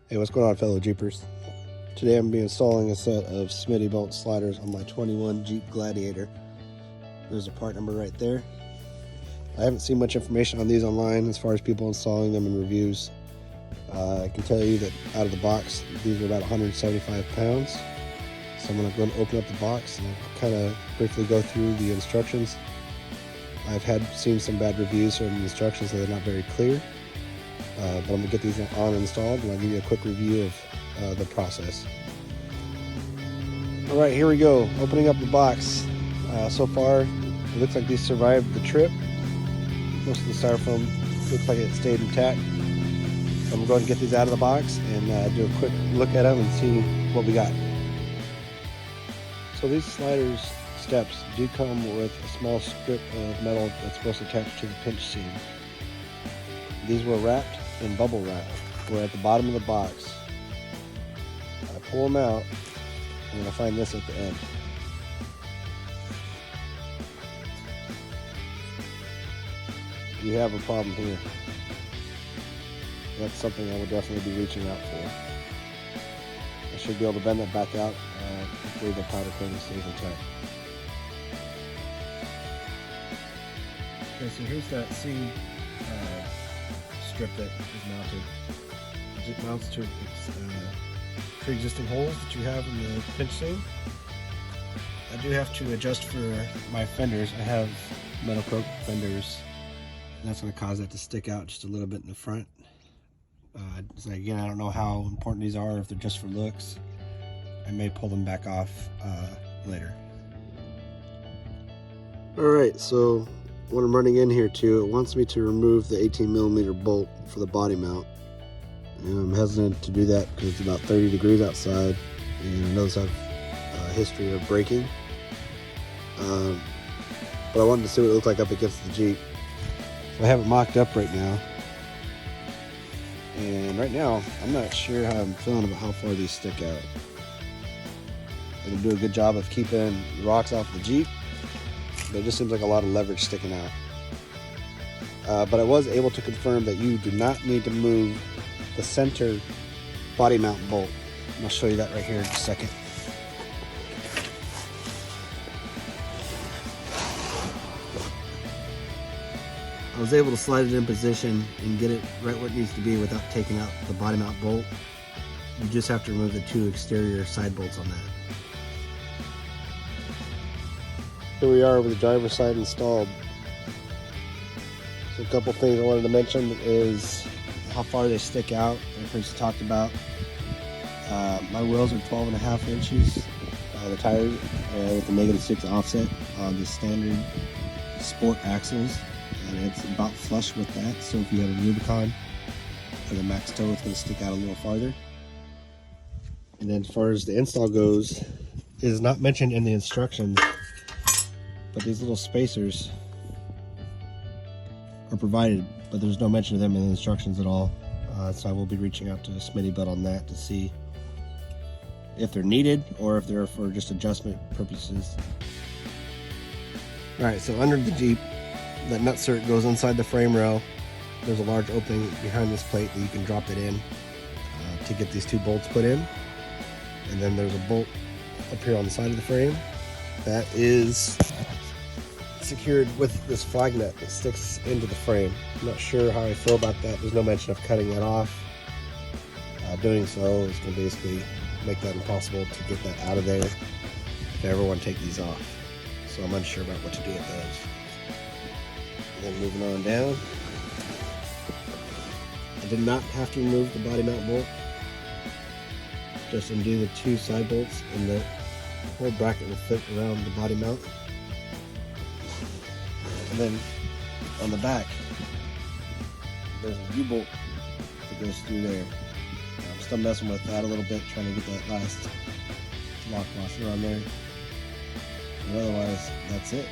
Hey, what's going on, fellow Jeepers? Today I'm going to be installing a set of Smittybilt sliders on my 21 Jeep Gladiator. There's a part number right there. I haven't seen much information on these online as far as people installing them and reviews. I can tell you that out of the box, these are about 175 pounds. So I'm going to open up the box and kind of briefly go through the instructions. I've seen some bad reviews from the instructions that they're not very clear. But I'm going to get these on installed and I'll give you a quick review of the process. Alright, here we go. Opening up the box. So far, it looks like these survived the trip. Most of the styrofoam looks like it stayed intact. So I'm going to get these out of the box and do a quick look at them and see what we got. So these sliders steps do come with a small strip of metal that's supposed to attach to the pinch seam. These were wrapped in bubble wrap. We're at the bottom of the box. I pull them out, I'm going to find this at the end. You have a problem here. That's something I would definitely be reaching out for. I should be able to bend that back out. Hopefully the powder coating stays intact. Okay, so here's that seam strip that is mounted. It mounts to pre-existing holes that you have in the pinch seam. I do have to adjust for my fenders. I have metal coat fenders. And that's going to cause that to stick out just a little bit in the front. So again, I don't know how important these are, if they're just for looks. I may pull them back off later. Alright, so what I'm running in here to, it wants me to remove the 18mm bolt for the body mount. And I'm hesitant to do that because it's about 30 degrees outside and I know I have a history of breaking. But I wanted to see what it looked like up against the Jeep. So I have it mocked up right now. And right now, I'm not sure how I'm feeling about how far these stick out. It'll do a good job of keeping the rocks off the Jeep, but it just seems like a lot of leverage sticking out. But I was able to confirm that you do not need to move the center body mount bolt. And I'll show you that right here in a second. I was able to slide it in position and get it right where it needs to be without taking out the body mount bolt. You just have to remove the two exterior side bolts on that. Here we are with the driver's side installed. So a couple things I wanted to mention is how far they stick out. Like we talked about. My wheels are 12.5 inches. The tires with the -6 offset on the standard sport axles. And it's about flush with that, so if you have a Rubicon or the max toe, it's going to stick out a little farther. And then as far as the install goes, it is not mentioned in the instructions, but these little spacers are provided, but there's no mention of them in the instructions at all. So I will be reaching out to Smittybilt on that to see if they're needed or if they're for just adjustment purposes. Alright, so under the Jeep, that nutsert goes inside the frame rail. There's a large opening behind this plate that you can drop it in to get these two bolts put in. And then there's a bolt up here on the side of the frame that is secured with this flag nut that sticks into the frame. I'm not sure how I feel about that. There's no mention of cutting that off. Doing so is going to basically make that impossible to get that out of there if I ever want to take these off. So I'm unsure about what to do with those. And then moving on down, I did not have to remove the body mount bolt, just undo the two side bolts and the whole bracket will fit around the body mount. And then on the back, there's a U-bolt that goes through there. I'm still messing with that a little bit, trying to get that last lock washer on there. But otherwise, that's it.